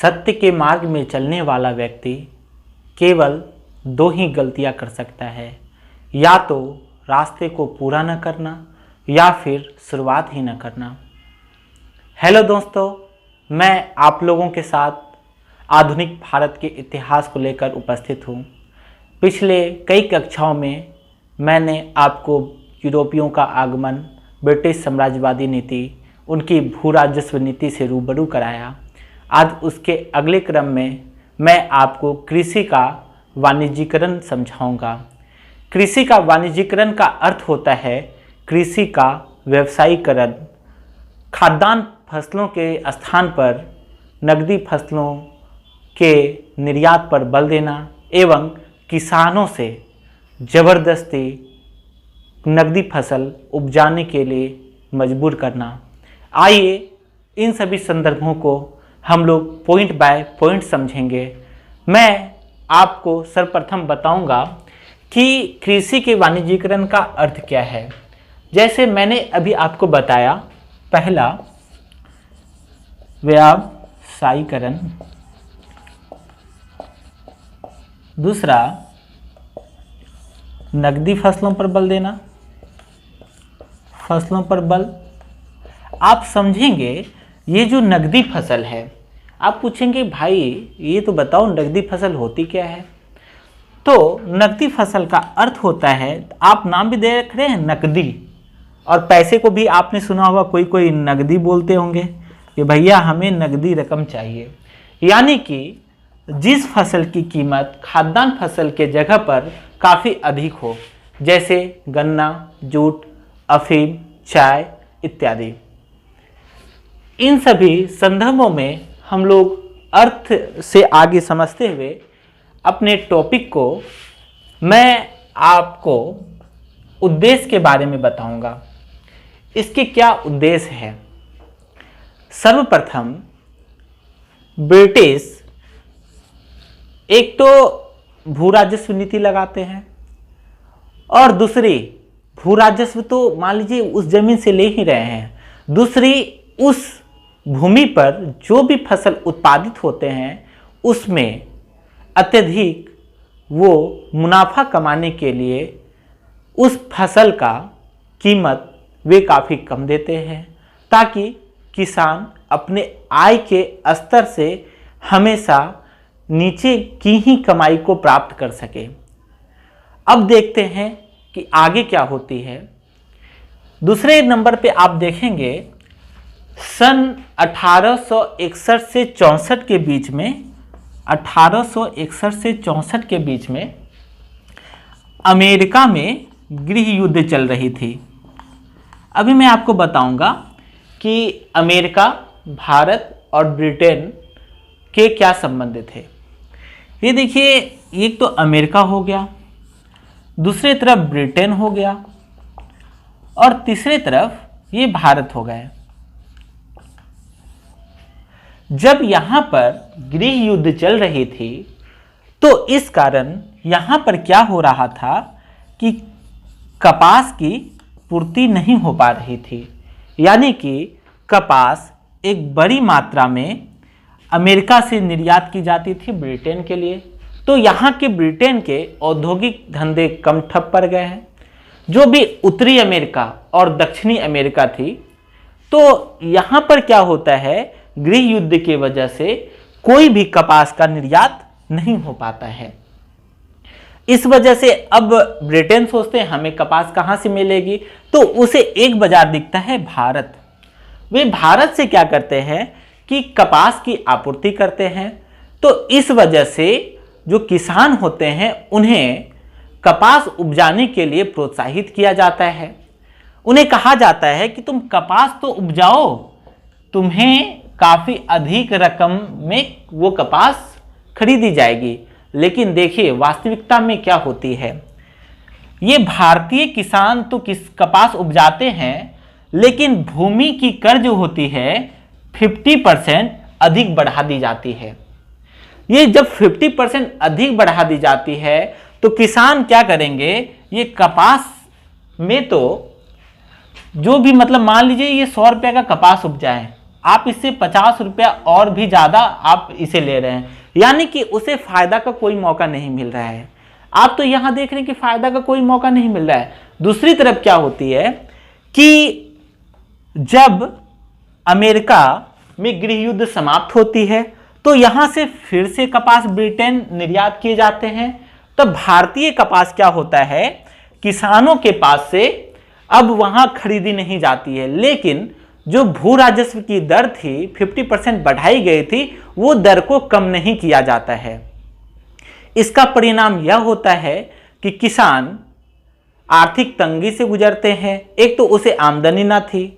सत्य के मार्ग में चलने वाला व्यक्ति केवल दो ही गलतियां कर सकता है, या तो रास्ते को पूरा न करना या फिर शुरुआत ही न करना। हेलो दोस्तों, मैं आप लोगों के साथ आधुनिक भारत के इतिहास को लेकर उपस्थित हूँ। पिछले कई कक्षाओं में मैंने आपको यूरोपियों का आगमन, ब्रिटिश साम्राज्यवादी नीति, उनकी भू राजस्व नीति से रूबरू कराया। आज उसके अगले क्रम में मैं आपको कृषि का वाणिज्यीकरण समझाऊंगा। कृषि का वाणिज्यीकरण का अर्थ होता है कृषि का व्यवसायीकरण। खाद्यान्न फसलों के स्थान पर नकदी फसलों के निर्यात पर बल देना एवं किसानों से ज़बरदस्ती नकदी फसल उपजाने के लिए मजबूर करना। आइए इन सभी संदर्भों को हम लोग पॉइंट बाय पॉइंट समझेंगे। मैं आपको सर्वप्रथम बताऊंगा कि कृषि के वाणिज्यीकरण का अर्थ क्या है। जैसे मैंने अभी आपको बताया, पहला व्यावसायीकरण, दूसरा नकदी फसलों पर बल देना, फसलों पर बल। आप समझेंगे ये जो नकदी फसल है, आप पूछेंगे भाई ये तो बताओ नकदी फसल होती क्या है। तो नकदी फसल का अर्थ होता है, आप नाम भी दे रख रहे हैं नकदी, और पैसे को भी आपने सुना होगा, कोई कोई नकदी बोलते होंगे कि भैया हमें नकदी रकम चाहिए। यानी कि जिस फसल की कीमत खाद्यान्न फसल के जगह पर काफ़ी अधिक हो, जैसे गन्ना, जूट, अफीम, चाय इत्यादि। इन सभी संदर्भों में हम लोग अर्थ से आगे समझते हुए अपने टॉपिक को मैं आपको उद्देश्य के बारे में बताऊंगा। इसके क्या उद्देश्य है। सर्वप्रथम ब्रिटिश एक तो भू राजस्व नीति लगाते हैं, और दूसरी भू राजस्व तो मान लीजिए उस जमीन से ले ही रहे हैं, दूसरी उस भूमि पर जो भी फसल उत्पादित होते हैं उसमें अत्यधिक वो मुनाफा कमाने के लिए उस फसल का कीमत वे काफ़ी कम देते हैं, ताकि किसान अपने आय के स्तर से हमेशा नीचे की ही कमाई को प्राप्त कर सके। अब देखते हैं कि आगे क्या होती है। दूसरे नंबर पे आप देखेंगे सन 1861 से 64 के बीच में, 1861 से 64 के बीच में अमेरिका में गृह युद्ध चल रही थी। अभी मैं आपको बताऊंगा कि अमेरिका, भारत और ब्रिटेन के क्या संबंध थे। ये देखिए, एक तो अमेरिका हो गया, दूसरी तरफ ब्रिटेन हो गया, और तीसरी तरफ ये भारत हो गए। जब यहाँ पर गृह युद्ध चल रही थी तो इस कारण यहाँ पर क्या हो रहा था कि कपास की पूर्ति नहीं हो पा रही थी। यानी कि कपास एक बड़ी मात्रा में अमेरिका से निर्यात की जाती थी ब्रिटेन के लिए। तो यहाँ के ब्रिटेन के औद्योगिक धंधे कम ठप पड़ गए हैं। जो भी उत्तरी अमेरिका और दक्षिणी अमेरिका थी, तो यहाँ पर क्या होता है, गृह युद्ध की वजह से कोई भी कपास का निर्यात नहीं हो पाता है। इस वजह से अब ब्रिटेन सोचते हैं हमें कपास कहाँ से मिलेगी, तो उसे एक बाजार दिखता है भारत। वे भारत से क्या करते हैं कि कपास की आपूर्ति करते हैं। तो इस वजह से जो किसान होते हैं उन्हें कपास उपजाने के लिए प्रोत्साहित किया जाता है। उन्हें कहा जाता है कि तुम कपास तो उपजाओ, तुम्हें काफ़ी अधिक रकम में वो कपास खरीदी जाएगी। लेकिन देखिए वास्तविकता में क्या होती है, ये भारतीय किसान तो कपास उपजाते हैं, लेकिन भूमि की कर जो होती है 50% अधिक बढ़ा दी जाती है। ये जब 50% अधिक बढ़ा दी जाती है तो किसान क्या करेंगे, ये कपास में तो जो भी मतलब मान लीजिए ये 100 रुपये का कपास उपजाए, आप इससे 50 रुपया और भी ज़्यादा आप इसे ले रहे हैं, यानी कि उसे फायदा का कोई मौका नहीं मिल रहा है। आप तो यहाँ देख रहे हैं कि फायदा का कोई मौका नहीं मिल रहा है। दूसरी तरफ क्या होती है कि जब अमेरिका में गृह युद्ध समाप्त होती है तो यहाँ से फिर से कपास ब्रिटेन निर्यात किए जाते हैं। तब भारतीय कपास क्या होता है, किसानों के पास से अब वहां खरीदी नहीं जाती है, लेकिन जो भू राजस्व की दर थी 50% बढ़ाई गई थी, वो दर को कम नहीं किया जाता है। इसका परिणाम यह होता है कि किसान आर्थिक तंगी से गुजरते हैं। एक तो उसे आमदनी ना थी,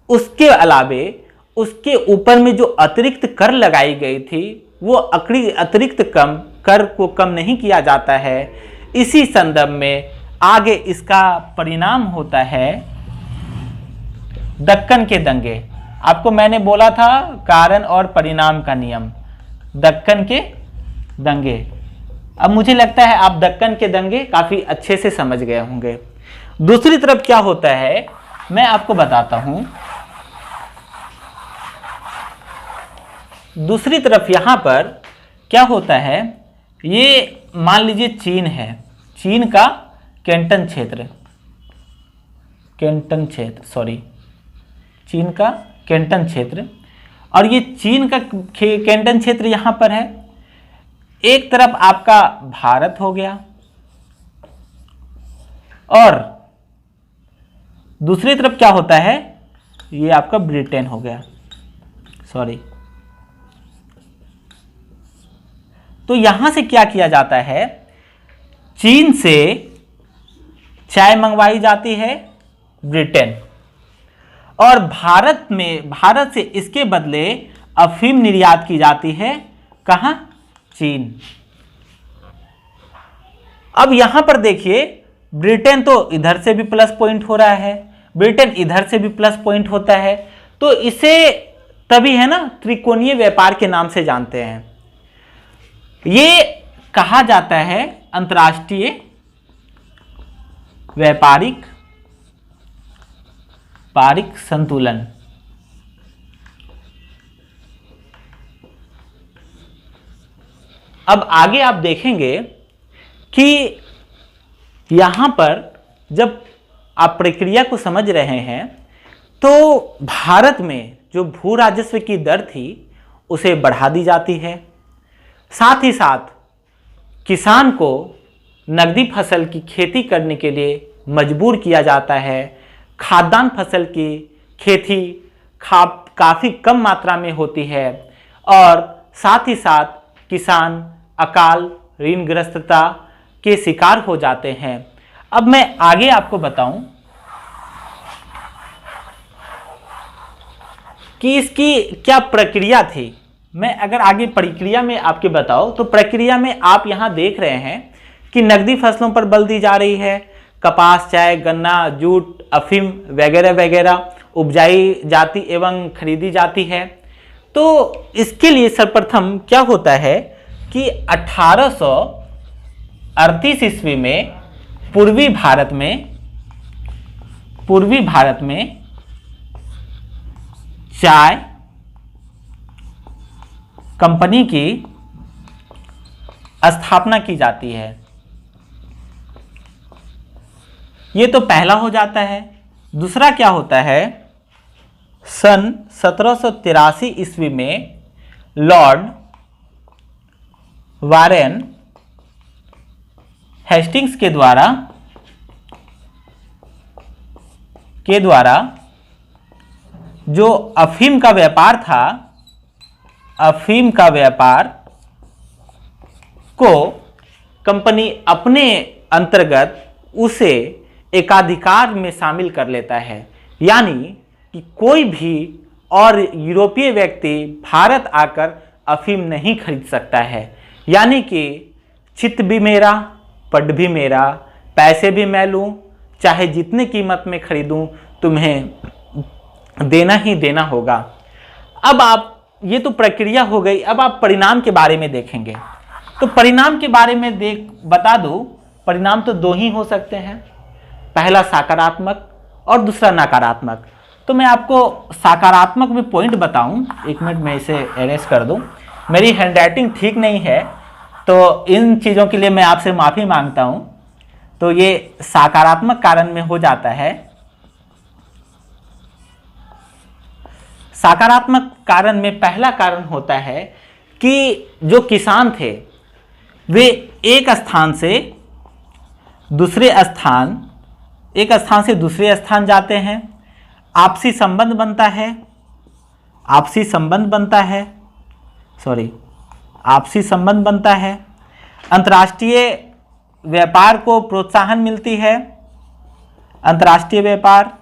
उसके अलावे उसके ऊपर में जो अतिरिक्त कर लगाई गई थी वो अतिरिक्त कर को कम नहीं किया जाता है। इसी संदर्भ में आगे इसका परिणाम होता है दक्कन के दंगे। आपको मैंने बोला था कारण और परिणाम का नियम, दक्कन के दंगे। अब मुझे लगता है आप दक्कन के दंगे काफी अच्छे से समझ गए होंगे। दूसरी तरफ क्या होता है मैं आपको बताता हूं। दूसरी तरफ यहां पर क्या होता है, ये मान लीजिए चीन है, चीन का कैंटन क्षेत्र, चीन का कैंटन क्षेत्र, और ये चीन का कैंटन क्षेत्र यहां पर है। एक तरफ आपका भारत हो गया और दूसरी तरफ क्या होता है, ये आपका ब्रिटेन हो गया, तो यहां से क्या किया जाता है, चीन से चाय मंगवाई जाती है ब्रिटेन, और भारत से इसके बदले अफीम निर्यात की जाती है कहां, चीन। अब यहां पर देखिए ब्रिटेन तो इधर से भी प्लस पॉइंट हो रहा है, ब्रिटेन इधर से भी प्लस पॉइंट होता है, तो इसे तभी है ना त्रिकोणीय व्यापार के नाम से जानते हैं। ये कहा जाता है अंतर्राष्ट्रीय व्यापारिक संतुलन। अब आगे आप देखेंगे कि यहां पर जब आप प्रक्रिया को समझ रहे हैं तो भारत में जो भू राजस्व की दर थी उसे बढ़ा दी जाती है, साथ ही साथ किसान को नकदी फसल की खेती करने के लिए मजबूर किया जाता है। खाद्यान्न फसल की खेती काफ़ी कम मात्रा में होती है और साथ ही साथ किसान अकाल ऋणग्रस्तता के शिकार हो जाते हैं। अब मैं आगे आपको बताऊं कि इसकी क्या प्रक्रिया थी। मैं अगर आगे प्रक्रिया में आपके बताऊं तो प्रक्रिया में आप यहां देख रहे हैं कि नकदी फसलों पर बल दी जा रही है, कपास, चाय, गन्ना, जूट, अफीम वगैरह वगैरह उपजाई जाती एवं खरीदी जाती है। तो इसके लिए सर्वप्रथम क्या होता है कि 1838 ईस्वी में पूर्वी भारत में चाय कंपनी की स्थापना की जाती है। ये तो पहला हो जाता है। दूसरा क्या होता है, सन 1783 ईस्वी में लॉर्ड वारेन हेस्टिंग्स के द्वारा जो अफीम का व्यापार था, अफीम का व्यापार को कंपनी अपने अंतर्गत उसे एकाधिकार में शामिल कर लेता है, यानी कि कोई भी और यूरोपीय व्यक्ति भारत आकर अफीम नहीं खरीद सकता है। यानी कि चित्त भी मेरा, पट भी मेरा, पैसे भी मैं लूँ, चाहे जितने कीमत में खरीदूँ तुम्हें देना ही देना होगा। अब आप, ये तो प्रक्रिया हो गई, अब आप परिणाम के बारे में देखेंगे। तो परिणाम के बारे में बता दूं, परिणाम तो दो ही हो सकते हैं, पहला सकारात्मक और दूसरा नकारात्मक। तो मैं आपको सकारात्मक में पॉइंट बताऊं। एक मिनट मैं इसे एरेज कर दूं, मेरी हैंडराइटिंग ठीक नहीं है तो इन चीज़ों के लिए मैं आपसे माफ़ी मांगता हूं। तो ये सकारात्मक कारण में हो जाता है। सकारात्मक कारण में पहला कारण होता है कि जो किसान थे वे एक स्थान से दूसरे स्थान जाते हैं, आपसी संबंध बनता है, अंतर्राष्ट्रीय व्यापार को प्रोत्साहन मिलती है, अंतर्राष्ट्रीय व्यापार।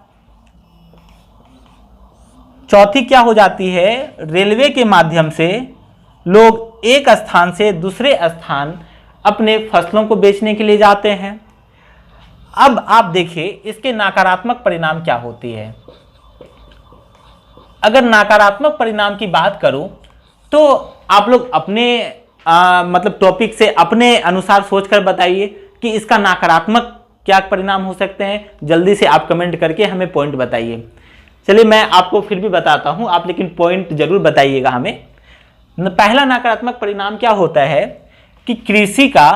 चौथी क्या हो जाती है, रेलवे के माध्यम से लोग एक स्थान से दूसरे स्थान अपने फसलों को बेचने के लिए जाते हैं। अब आप देखिए इसके नकारात्मक परिणाम क्या होती है। अगर नकारात्मक परिणाम की बात करूं तो आप लोग अपने मतलब टॉपिक से अपने अनुसार सोचकर बताइए कि इसका नकारात्मक क्या परिणाम हो सकते हैं। जल्दी से आप कमेंट करके हमें पॉइंट बताइए। चलिए मैं आपको फिर भी बताता हूं, आप लेकिन पॉइंट जरूर बताइएगा हमें। पहला नकारात्मक परिणाम क्या होता है कि कृषि का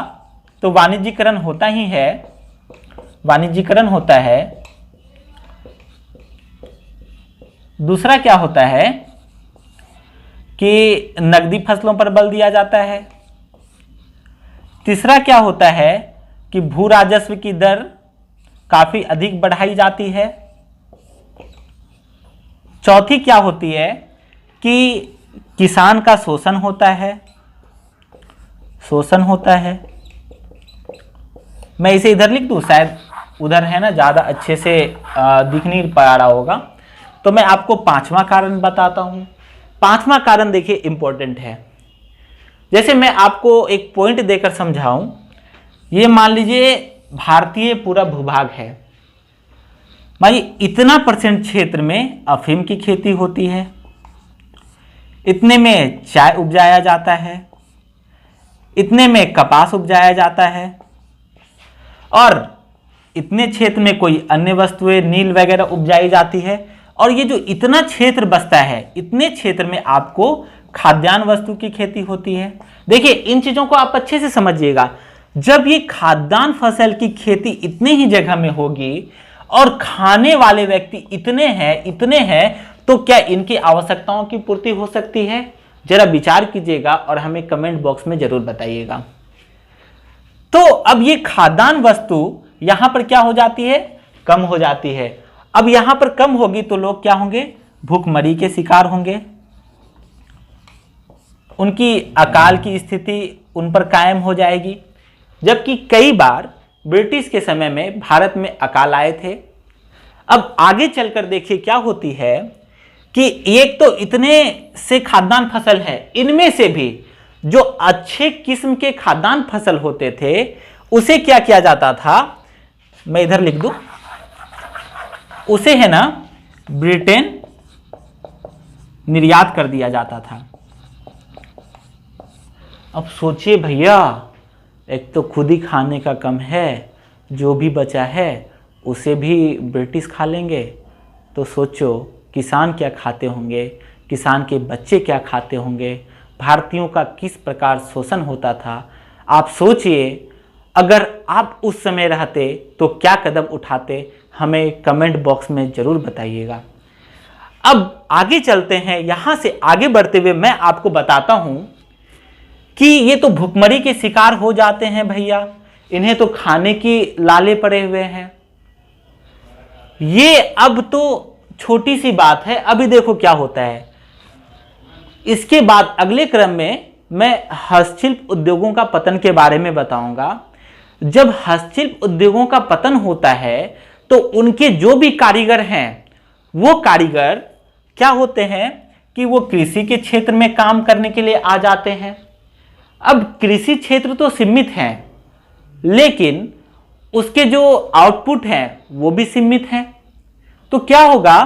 तो वाणिज्यीकरण होता ही है, दूसरा क्या होता है कि नकदी फसलों पर बल दिया जाता है। तीसरा क्या होता है कि भू राजस्व की दर काफी अधिक बढ़ाई जाती है। चौथी क्या होती है कि किसान का शोषण होता है। मैं इसे इधर लिख दूं, शायद उधर है ना, ज़्यादा अच्छे से दिख नहीं पा रहा होगा। तो मैं आपको पांचवा कारण बताता हूं। पांचवा कारण देखिए इंपॉर्टेंट है। जैसे मैं आपको एक पॉइंट देकर समझाऊं, ये मान लीजिए भारतीय पूरा भूभाग है, भाई इतना % क्षेत्र में अफीम की खेती होती है, इतने में चाय उपजाया जाता है, इतने में कपास उपजाया जाता है, और इतने क्षेत्र में कोई अन्य वस्तुएं नील वगैरह उपजाई जाती है। और ये जो इतना क्षेत्र बचता है, इतने क्षेत्र में आपको खाद्यान्न वस्तु की खेती होती है। देखिए इन चीजों को आप अच्छे से समझिएगा। जब ये खाद्यान्न फसल की खेती इतने ही जगह में होगी और खाने वाले व्यक्ति इतने हैं, तो क्या इनकी आवश्यकताओं की पूर्ति हो सकती है? जरा विचार कीजिएगा और हमें कमेंट बॉक्स में जरूर बताइएगा। तो अब ये खाद्यान्न वस्तु यहां पर क्या हो जाती है, कम हो जाती है। अब यहां पर कम होगी तो लोग क्या होंगे, भूखमरी के शिकार होंगे, उनकी अकाल की स्थिति उन पर कायम हो जाएगी। जबकि कई बार ब्रिटिश के समय में भारत में अकाल आए थे। अब आगे चलकर देखिए क्या होती है कि एक तो इतने से खाद्यान्न फसल है, इनमें से भी जो अच्छे किस्म के खाद्यान्न फसल होते थे उसे क्या किया जाता था, मैं इधर लिख दूं, उसे है ना ब्रिटेन निर्यात कर दिया जाता था। अब सोचिए भैया, एक तो खुद ही खाने का कम है, जो भी बचा है उसे भी ब्रिटिश खा लेंगे, तो सोचो किसान क्या खाते होंगे, किसान के बच्चे क्या खाते होंगे, भारतीयों का किस प्रकार शोषण होता था। आप सोचिए अगर आप उस समय रहते तो क्या कदम उठाते, हमें कमेंट बॉक्स में जरूर बताइएगा। अब आगे चलते हैं, यहां से आगे बढ़ते हुए मैं आपको बताता हूं कि ये तो भूखमरी के शिकार हो जाते हैं भैया, इन्हें तो खाने की लाले पड़े हुए हैं। ये अब तो छोटी सी बात है, अभी देखो क्या होता है। इसके बाद अगले क्रम में मैं हस्तशिल्प उद्योगों का पतन के बारे में बताऊंगा। जब हस्तशिल्प उद्योगों का पतन होता है तो उनके जो भी कारीगर हैं, वो कारीगर क्या होते हैं कि वो कृषि के क्षेत्र में काम करने के लिए आ जाते हैं। अब कृषि क्षेत्र तो सीमित है, लेकिन उसके जो आउटपुट हैं वो भी सीमित हैं। तो क्या होगा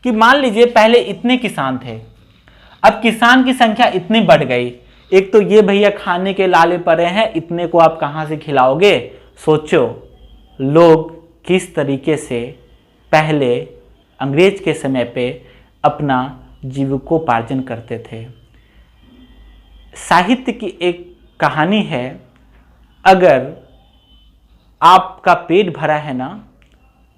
कि मान लीजिए पहले इतने किसान थे, अब किसान की संख्या इतनी बढ़ गई। एक तो ये भैया खाने के लाले पड़े हैं, इतने को आप कहां से खिलाओगे। सोचो लोग किस तरीके से पहले अंग्रेज के समय पे अपना जीविकोपार्जन करते थे। साहित्य की एक कहानी है, अगर आपका पेट भरा है ना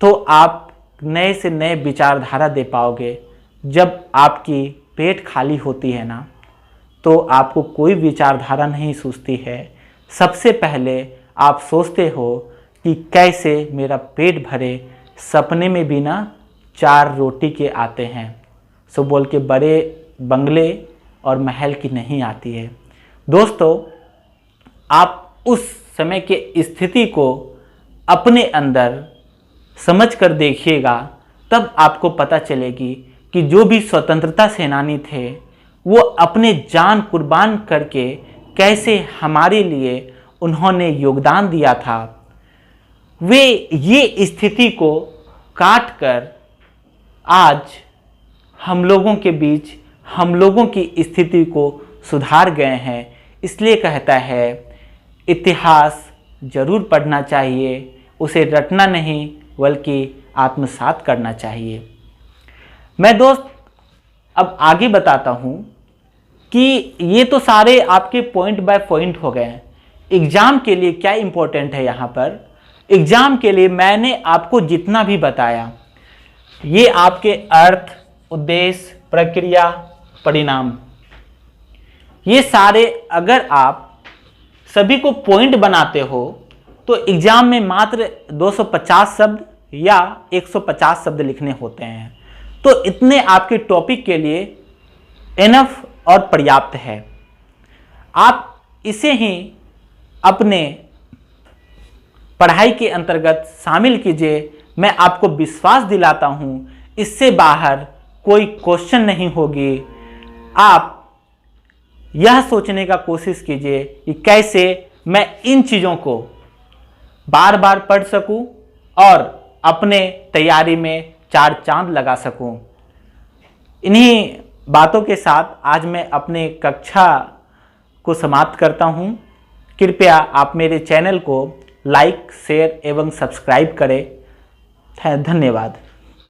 तो आप नए से नए विचारधारा दे पाओगे। जब आपकी पेट खाली होती है ना तो आपको कोई विचारधारा नहीं सूझती है। सबसे पहले आप सोचते हो कि कैसे मेरा पेट भरे, सपने में भी ना 4 रोटी के आते हैं, सो बोल के बड़े बंगले और महल की नहीं आती है। दोस्तों, आप उस समय के स्थिति को अपने अंदर समझ कर देखिएगा, तब आपको पता चलेगी कि जो भी स्वतंत्रता सेनानी थे वो अपने जान कुर्बान करके कैसे हमारे लिए उन्होंने योगदान दिया था। वे ये स्थिति को काट कर आज हम लोगों के बीच हम लोगों की स्थिति को सुधार गए हैं। इसलिए कहता है, इतिहास जरूर पढ़ना चाहिए, उसे रटना नहीं बल्कि आत्मसात करना चाहिए। मैं दोस्त अब आगे बताता हूँ कि ये तो सारे आपके पॉइंट बाय पॉइंट हो गए हैं। एग्ज़ाम के लिए क्या इम्पोर्टेंट है यहाँ पर, एग्ज़ाम के लिए मैंने आपको जितना भी बताया, ये आपके अर्थ, उद्देश्य, प्रक्रिया, परिणाम, ये सारे अगर आप सभी को पॉइंट बनाते हो तो एग्ज़ाम में मात्र 250 शब्द या 150 शब्द लिखने होते हैं। तो इतने आपके टॉपिक के लिए इनफ और पर्याप्त है। आप इसे ही अपने पढ़ाई के अंतर्गत शामिल कीजिए। मैं आपको विश्वास दिलाता हूँ, इससे बाहर कोई क्वेश्चन नहीं होगी। आप यह सोचने का कोशिश कीजिए कि कैसे मैं इन चीज़ों को बार बार पढ़ सकूं और अपने तैयारी में 4 चांद लगा सकूं। इन्हीं बातों के साथ आज मैं अपने कक्षा को समाप्त करता हूं। कृपया आप मेरे चैनल को लाइक, शेयर एवं सब्सक्राइब करें। धन्यवाद।